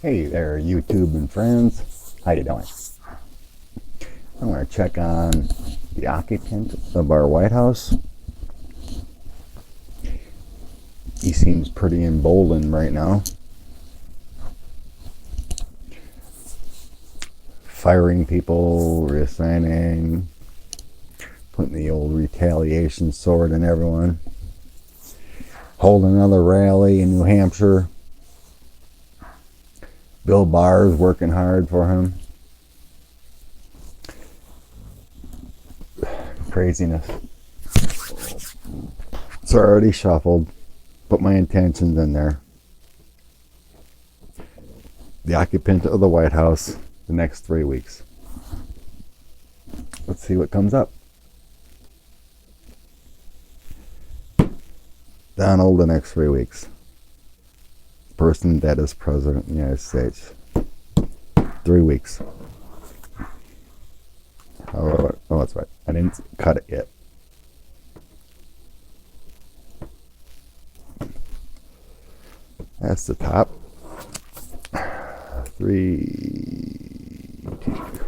Hey there, YouTube and friends. How you doing? I want to check on the occupant of our White House. He seems pretty emboldened right now. Firing people, resigning, putting the old retaliation sword in everyone. Holding another rally in New Hampshire. Bill Barr is working hard for him. Craziness. It's already shuffled. Put my intentions in there. The occupant of the White House the next 3 weeks. Let's see what comes up. Donald the next 3 weeks. Person that is president of the United States. 3 weeks. Oh, that's right. I didn't cut it yet. That's the top. 3, 2.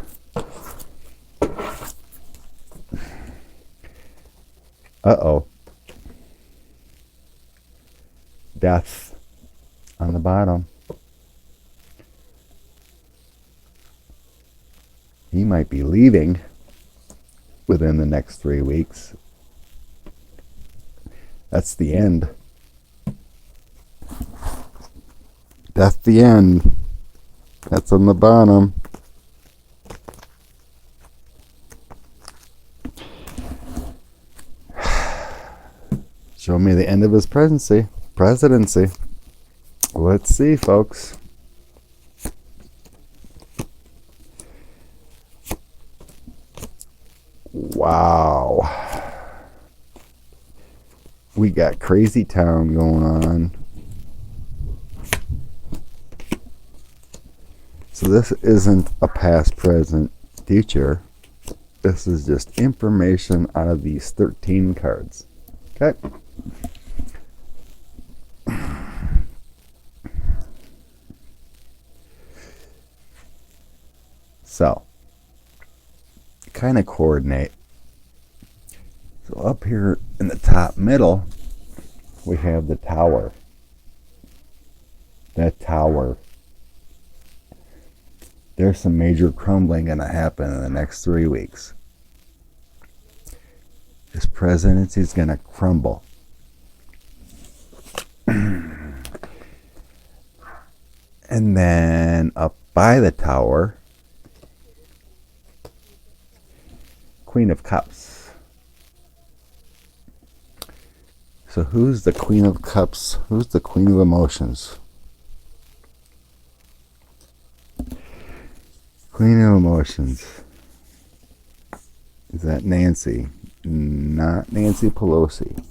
Uh-oh. Death on the bottom. He might be leaving within the next 3 weeks. That's the end. That's the end. That's on the bottom. Show me the end of his presidency. Let's see, folks. Wow. We got crazy town going on. So this isn't a past, present, future. This is just information out of these 13 cards. Okay. So, kind of coordinate. So up here in the top middle, we have the tower. That tower. There's some major crumbling going to happen in the next 3 weeks. This presidency is going to crumble. And then up by the tower, Queen of Cups. So who's the Queen of Cups? Who's the Queen of Emotions? Queen of Emotions. Is that Nancy? Not Nancy Pelosi.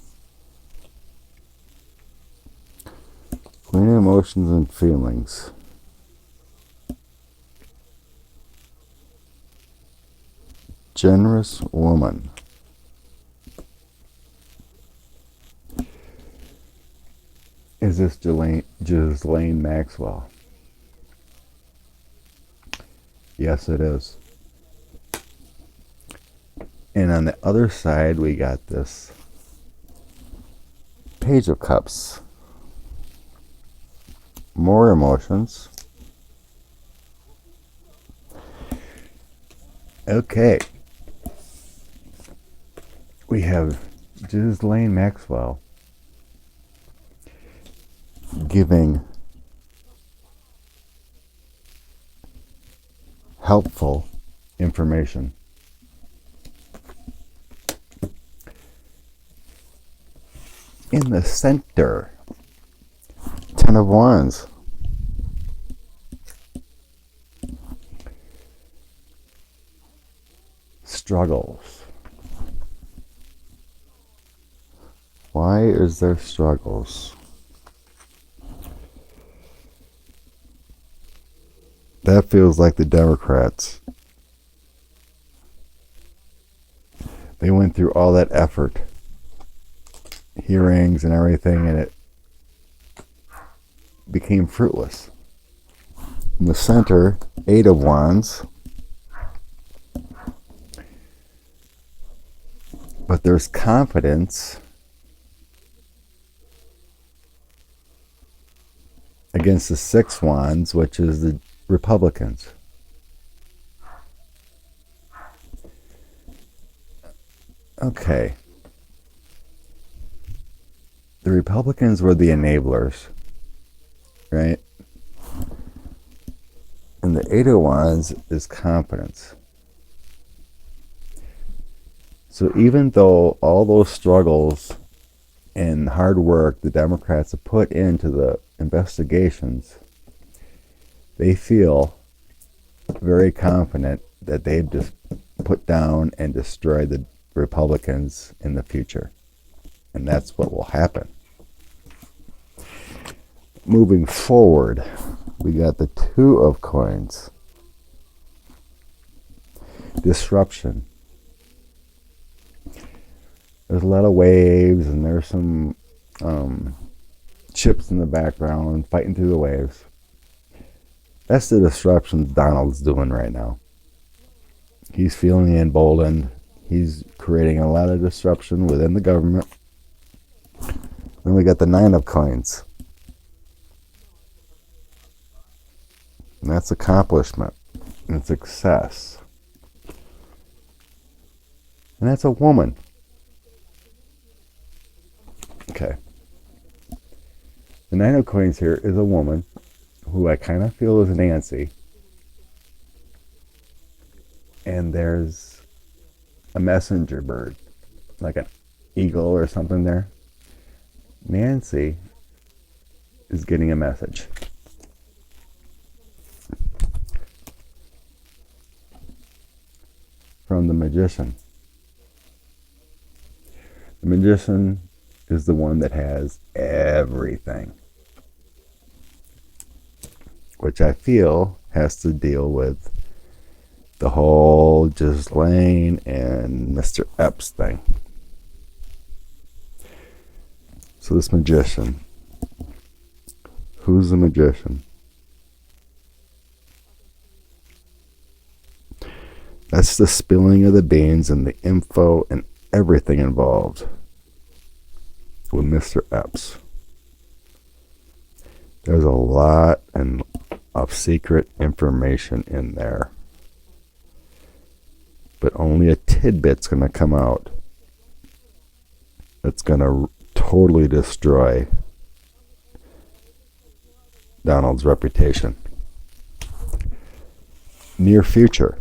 Queen of Emotions and Feelings. Generous woman. Is this Ghislaine Maxwell? Yes, it is. And on the other side, we got this Page of Cups. More emotions. Okay. We have Ghislaine Maxwell giving helpful information. In the center, 10 of Wands. Struggles. Why is there struggles? That feels like the Democrats. They went through all that effort, hearings and everything, and it became fruitless. In the center, 8 of Wands. But there's confidence against the 6 Wands, which is the Republicans. Okay. The Republicans were the enablers, right? And the 8 of Wands is confidence. So even though all those struggles and hard work the Democrats have put into the investigations, they feel very confident that they've just put down and destroyed the Republicans in the future. And that's what will happen. Moving forward, we got the 2 of Coins. Disruption. There's a lot of waves, and there's some ships in the background fighting through the waves. That's the disruption Donald's doing right now. He's feeling emboldened. He's creating a lot of disruption within the government. Then we got the 9 of Coins. And that's accomplishment and success. And that's a woman. Okay. The 9 of Coins here is a woman who I kind of feel is Nancy. And there's a messenger bird, like an eagle or something there. Nancy is getting a message. From the Magician. The Magician is the one that has everything, which I feel has to deal with the whole Ghislaine and Mr. Epps thing. So this Magician, who's the Magician? That's the spilling of the beans and the info and everything involved with Mr. Epps. There's a lot of secret information in there. But only a tidbit's going to come out that's going to totally destroy Donald's reputation. Near future.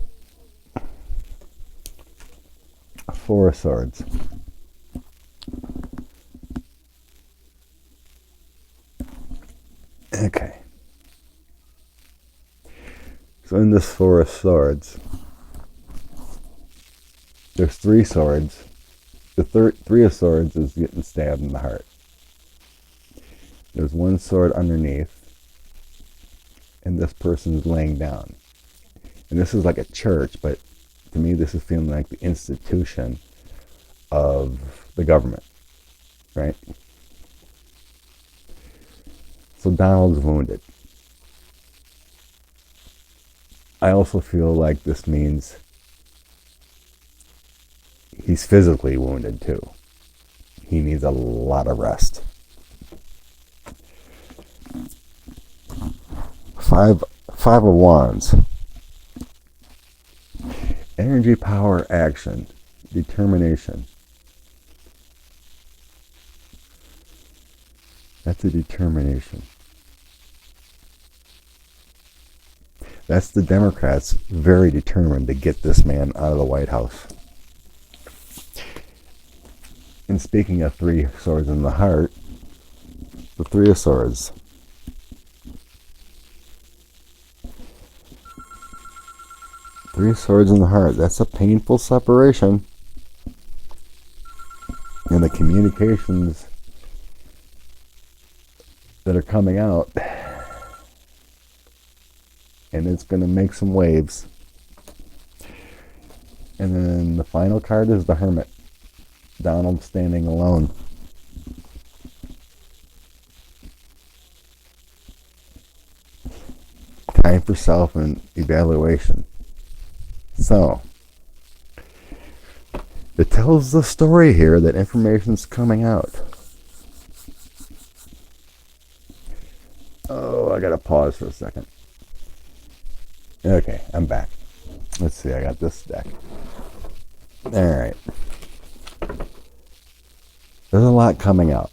4 of Swords. Okay. So in this 4 of Swords, there's 3 swords. The 3 of Swords is getting stabbed in the heart. There's 1 sword underneath, and this person's laying down. And this is like a church, but to me this is feeling like the institution of the government, right? So Donald's wounded. I also feel like this means he's physically wounded too. He needs a lot of rest. 5 of Wands. Energy, power, action, determination. That's a determination. That's the Democrats very determined to get this man out of the White House. And speaking of 3 swords in the heart, the 3 of Swords. Three swords in the heart. That's a painful separation. And the communications that are coming out. And it's going to make some waves. And then the final card is the Hermit. Donald standing alone. time for self-evaluation. So, it tells the story here that information's coming out. Oh, I gotta pause for a second. Okay, I'm back. Let's see, I got this deck. Alright. There's a lot coming out.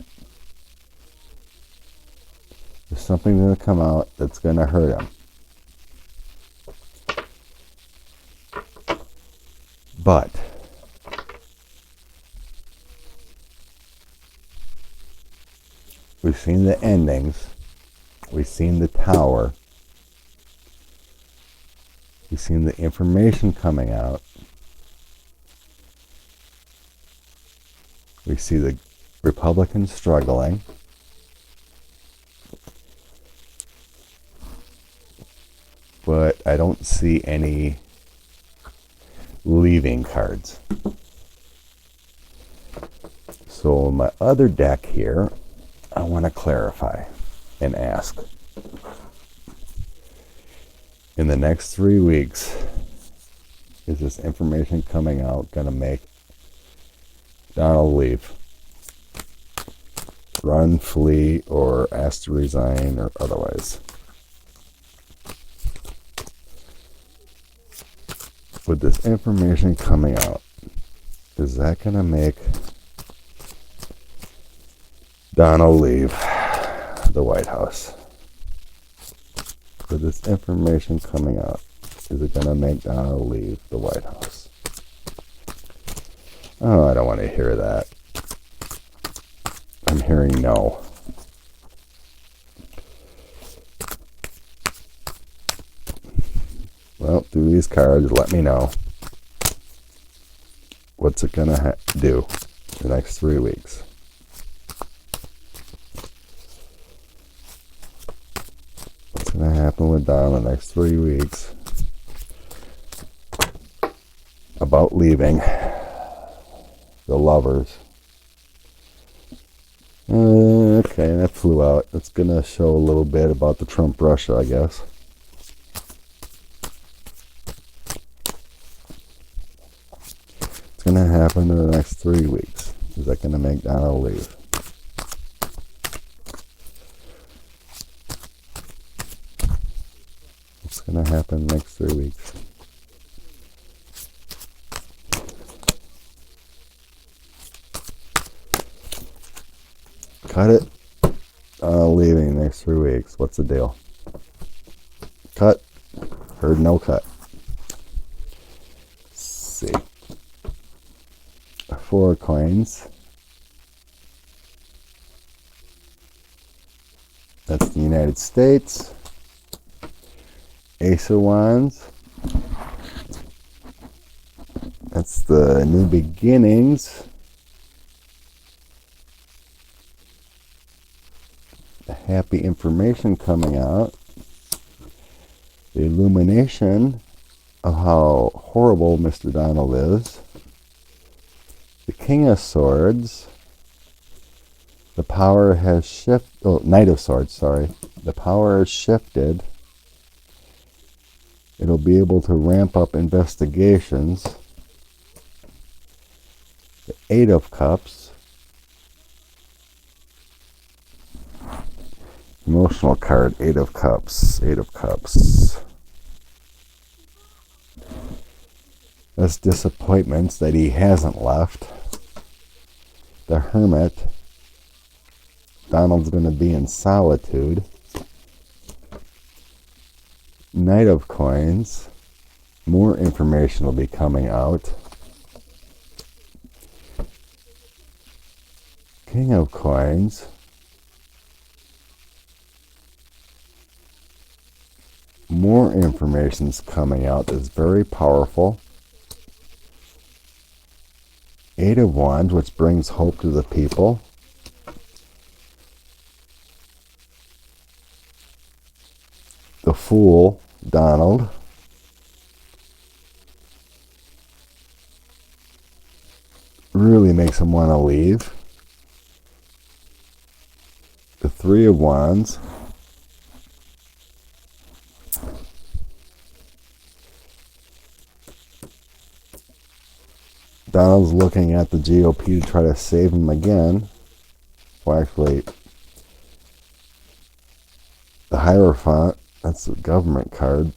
There's something going to come out that's going to hurt him. But we've seen the endings. We've seen the tower. We've seen the information coming out. We see the Republicans struggling. But I don't see any leaving cards. So my other deck here, I want to clarify and ask. In the next 3 weeks, is this information coming out going to make Donald leave? Run, flee, or ask to resign, or otherwise? With this information coming out, is that going to make Donald leave the White House? With this information coming out, is it going to make Donald leave the White House? Oh, I don't want to hear that. I'm hearing no. Well, through these cards, let me know. What's it going to do the next 3 weeks? What's going to happen with Donald the next 3 weeks? About leaving the lovers. Okay, that flew out. It's going to show a little bit about the Trump-Russia, I guess. What's going to happen in the next 3 weeks? Is that going to make Donald leave? What's going to happen in the next 3 weeks? Cut it. Leaving next 3 weeks. What's the deal? Cut. Heard no cut. Let's see. 4 coins. That's the United States. Ace of Wands. That's the new beginnings. The happy information coming out. The illumination of how horrible Mr. Donald is. The King of Swords. The power has shifted. Oh, Knight of Swords, sorry. The power has shifted. It'll be able to ramp up investigations. The 8 of Cups. Emotional card, 8 of Cups. 8 of Cups. That's disappointments that he hasn't left. The Hermit. Donald's going to be in solitude. Knight of Coins. More information will be coming out. King of Coins. More information's coming out that's very powerful. 8 of Wands, which brings hope to the people. The Fool, Donald. Really makes him want to leave. The 3 of Wands. Donald's looking at the GOP to try to save him again. Well, actually, the Hierophant, that's the government card.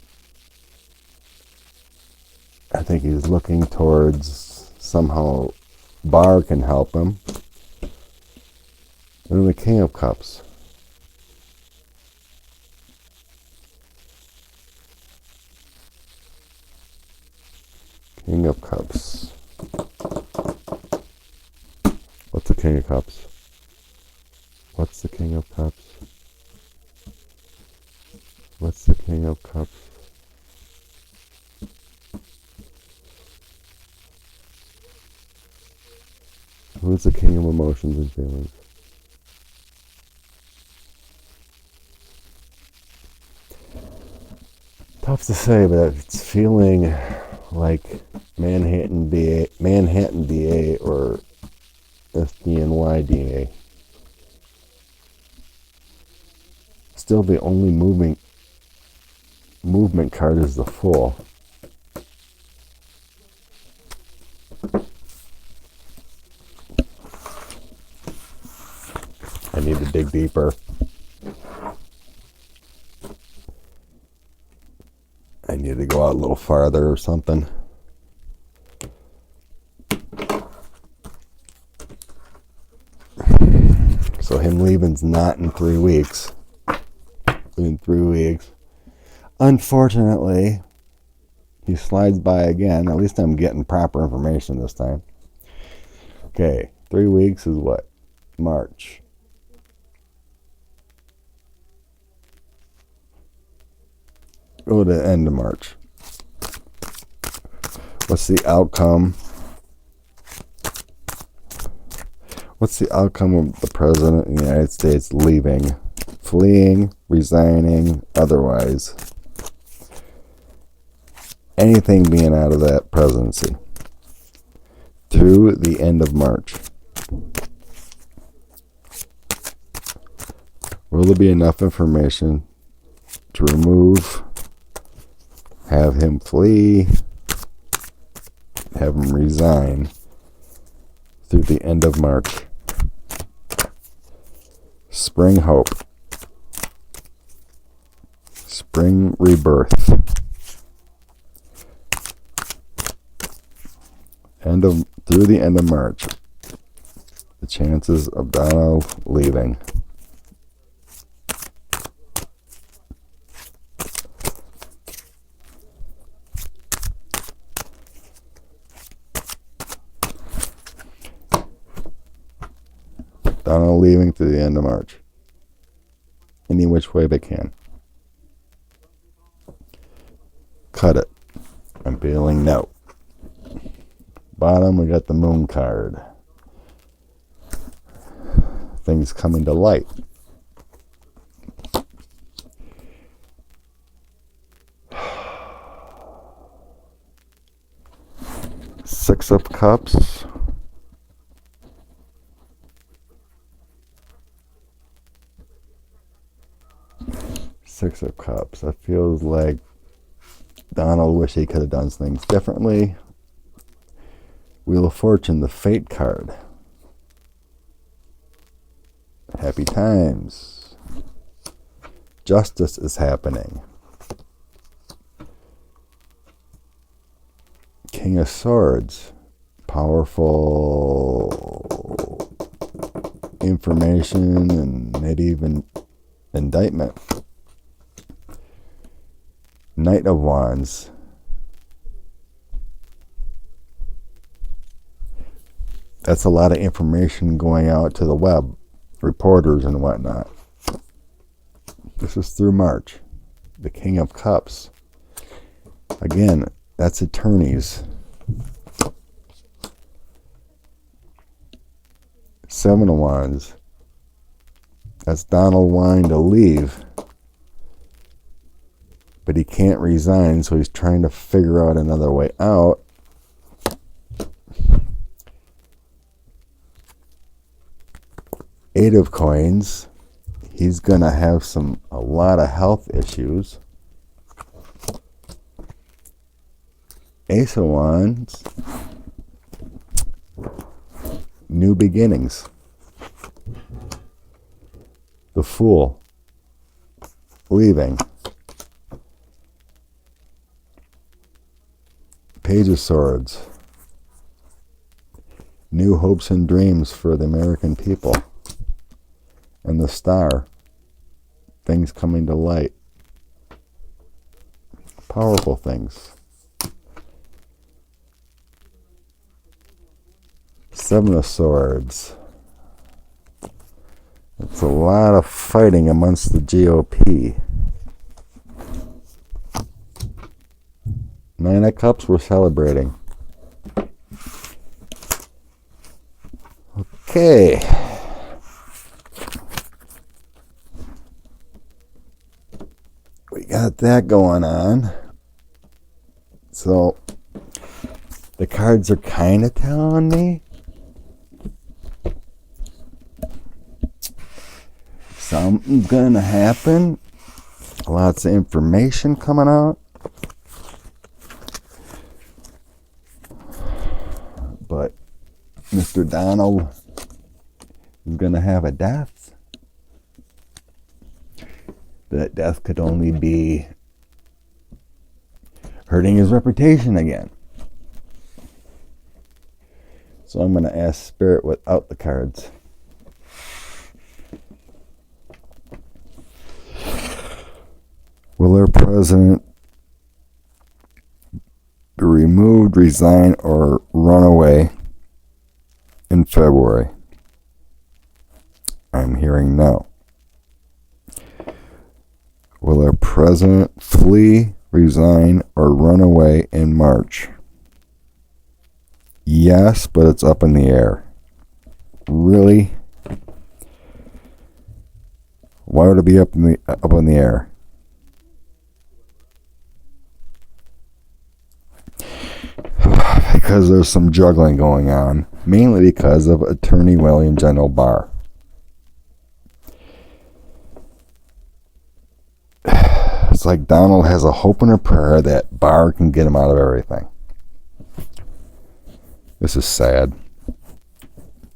I think he's looking towards somehow Barr can help him. And then the King of Cups. King of Cups. What's the King of Cups? What's the King of Cups? What's the King of Cups? Who's the King of Emotions and Feelings? Tough to say, but it's feeling like Manhattan DA or SDNY DA. Still, the only movement card is the Fool. I need to dig deeper. I need to go out a little farther or something. So him leaving's not in 3 weeks. In 3 weeks. Unfortunately, he slides by again. At least I'm getting proper information this time. Okay, 3 weeks is what? March. Go to the end of March. What's the outcome? What's the outcome of the President of the United States leaving, fleeing, resigning, otherwise? Anything being out of that presidency through the end of March. Will there be enough information to remove, have him flee, have him resign through the end of March? Spring hope. Spring rebirth. Through the end of March. The chances of Donald leaving. Donald leaving through the end of March. Any which way they can. Cut it. I'm feeling no. Bottom, we got the Moon card. Things coming to light. Six of Cups. Six of Cups. That feels like Donald wish he could have done things differently. Wheel of Fortune, the Fate card. Happy times. Justice is happening. King of Swords. Powerful information and maybe even indictment. Knight of Wands. That's a lot of information going out to the web, reporters and whatnot. This is through March. The King of Cups. Again, that's attorneys. Seven of Wands. That's Donald wanting to leave. But he can't resign, so he's trying to figure out another way out. Eight of Coins. He's going to have a lot of health issues. Ace of Wands. New beginnings. The Fool. Leaving. Page of Swords. New hopes and dreams for the American people. And the Star. Things coming to light. Powerful things. Seven of Swords. It's a lot of fighting amongst the GOP. Nine of Cups, we're celebrating. Okay. We got that going on. So, the cards are kind of telling me something's gonna happen. Lots of information coming out. But Mr. Donald is gonna have a death. That death could only be hurting his reputation again. So I'm gonna ask Spirit without the cards. Will our president be removed, resign, or run away in February? I'm hearing no. Will our president flee, resign, or run away in March? Yes, but it's up in the air. Really? Why would it be up in the air? Because there's some juggling going on, mainly because of Attorney William General Barr. It's like Donald has a hope and a prayer that Barr can get him out of everything. This is sad.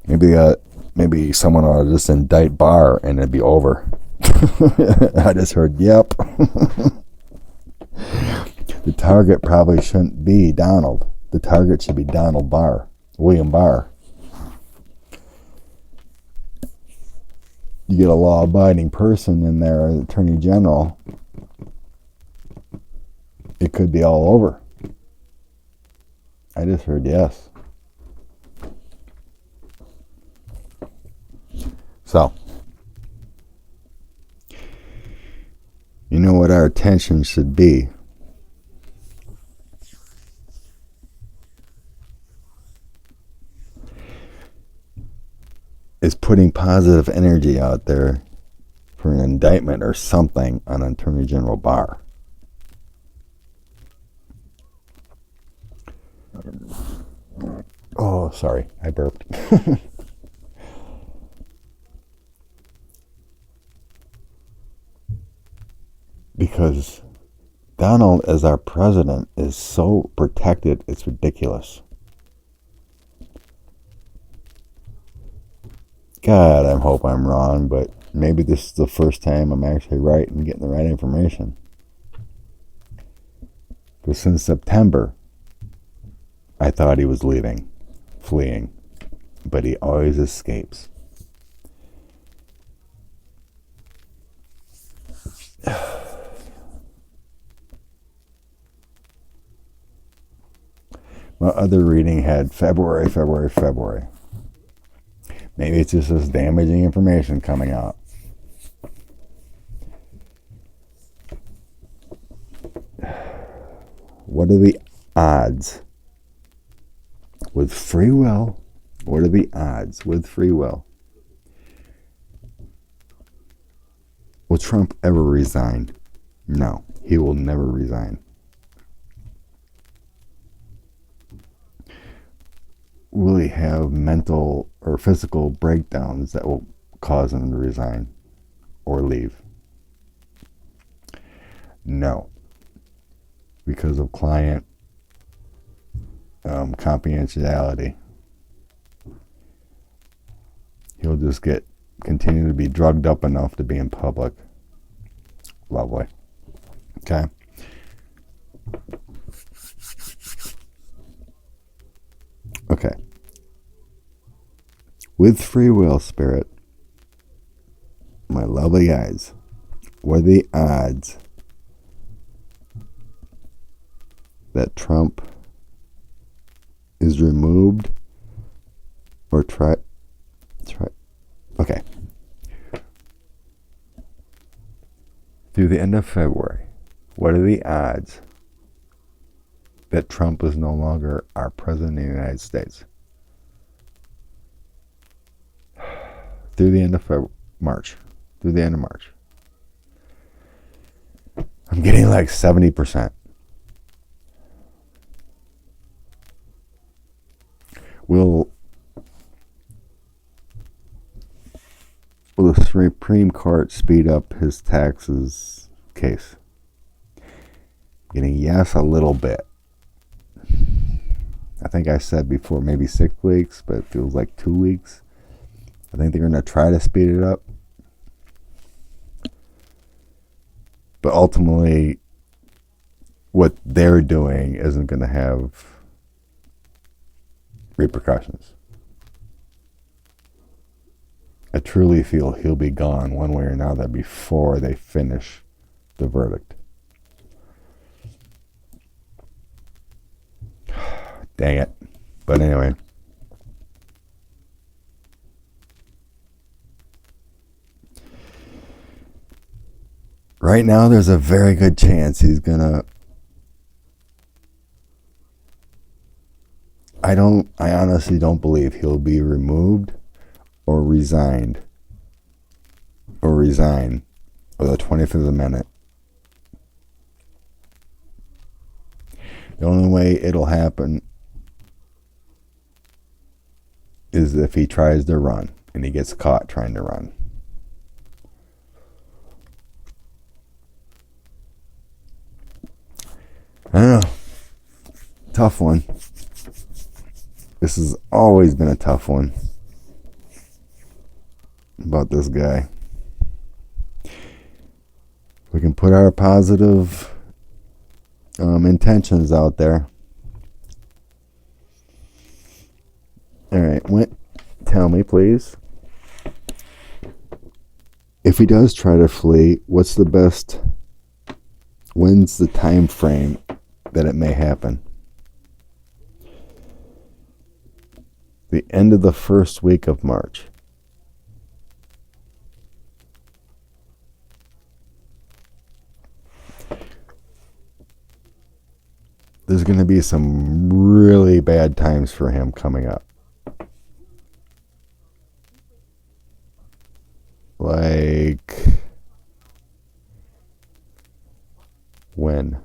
Maybe someone ought to just indict Barr and it'd be over. I just heard, yep. The target probably shouldn't be Donald. The target should be Donald Barr, William Barr. You get a law-abiding person in there, an attorney general, it could be all over. I just heard yes. So, you know what our attention should be. Is putting positive energy out there for an indictment or something on Attorney General Barr. Oh, sorry, I burped. Because Donald, as our president, is so protected, it's ridiculous. God, I hope I'm wrong, but maybe this is the first time I'm actually right and getting the right information. Because since September, I thought he was leaving, fleeing, but he always escapes. My other reading had February. Maybe it's just this damaging information coming out. What are the odds? With free will, what are the odds with free will? Will Trump ever resign? No, he will never resign. Will he have mental or physical breakdowns that will cause him to resign or leave? No, because of client confidentiality just continue to be drugged up enough to be in public. Lovely. Okay. Okay. With free will, Spirit, my lovely guys, what are the odds that Trump is removed or try? Okay. Through the end of February, what are the odds that Trump is no longer our president of the United States? Through the end of March. Through the end of March. I'm getting like 70%. Will the Supreme Court speed up his taxes case? Getting yes a little bit. I think I said before maybe 6 weeks, but it feels like 2 weeks. I think they're going to try to speed it up. But ultimately, what they're doing isn't going to have repercussions. I truly feel he'll be gone one way or another before they finish the verdict. Dang it. But anyway. Right now, there's a very good chance he's gonna. I honestly don't believe he'll be removed or resigned or resign or the 25th Amendment. The only way it'll happen is if he tries to run and he gets caught trying to run. I don't know. Tough one. This has always been a tough one about this guy. We can put our positive intentions out there. All right, tell me, please. If he does try to flee, when's the time frame that it may happen? The end of the first week of March. There's going to be some really bad times for him coming up. Like, when?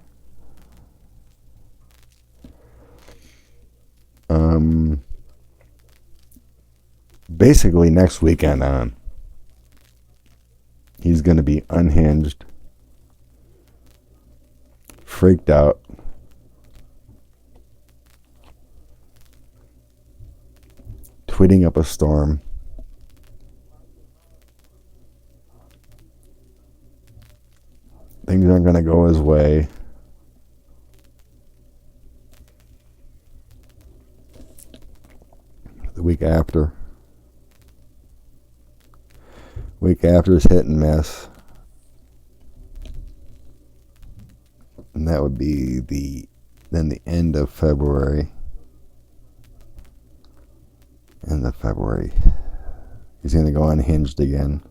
Basically next weekend on. He's going to be unhinged, freaked out, tweeting up a storm. Things aren't going to go his way. The week after is hit and miss. And that would be the end of February. End of February. He's going to go unhinged again.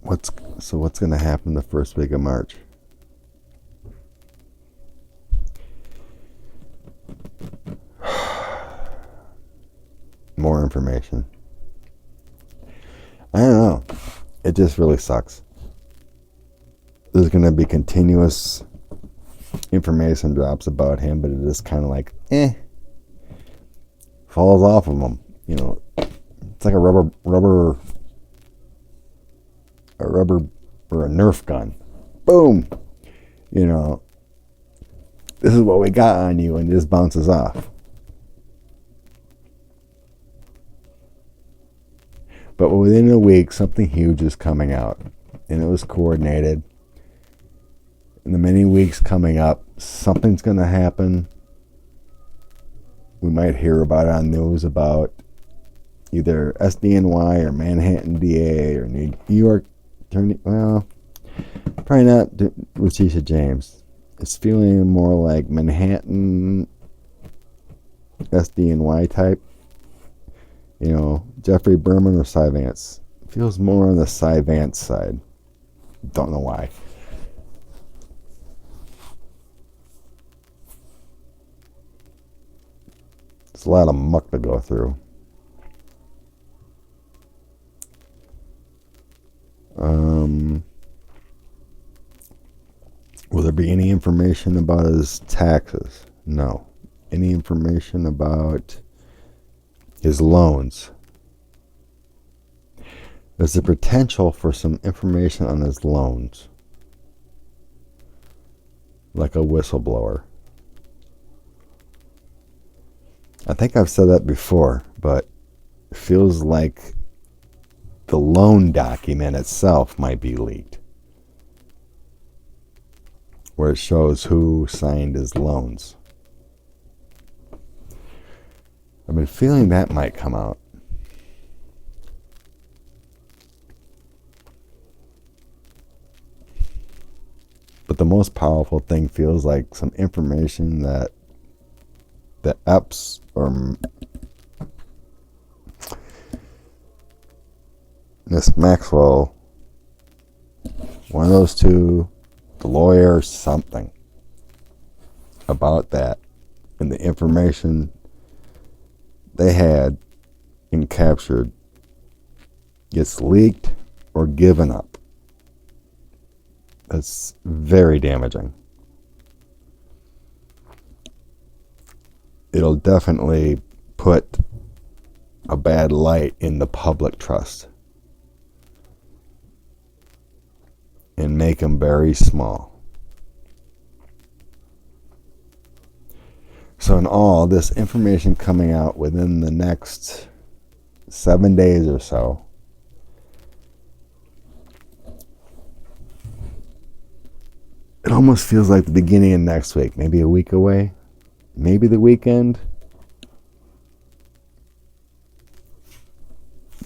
What's going to happen the first week of March? More information. I don't know. It just really sucks. There's going to be continuous information drops about him, but it is kind of like, falls off of him. You know, it's like a rubber or a Nerf gun. boom, you know, this is what we got on you, and it just bounces off. But within a week, something huge is coming out, and it was coordinated. In the many weeks coming up, something's going to happen. We might hear about it on news about either SDNY or Manhattan DA or New York Attorney. Well, probably not Letitia James. It's feeling more like Manhattan SDNY type. You know, Jeffrey Berman or Cy Vance. It feels more on the Cy Vance side. Don't know why. It's a lot of muck to go through. Will there be any information about his taxes? No. Any information about his loans? There's the potential for some information on his loans, like a whistleblower. I think I've said that before, but it feels like the loan document itself might be leaked, where it shows who signed his loans. I've been feeling that might come out. But the most powerful thing feels like some information that the Epps or Miss Maxwell, one of those two, the lawyer, something about that, and the information they had and captured gets leaked or given up. That's very damaging. It'll definitely put a bad light in the public trust and make them very small. So in all, this information coming out within the next 7 days or so, it almost feels like the beginning of next week, maybe a week away, maybe the weekend.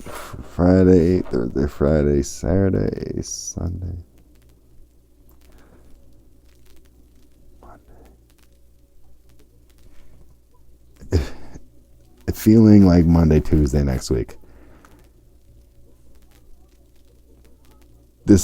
Friday, Thursday, Friday, Saturday, Sunday, Monday. Feeling like Monday, Tuesday next week.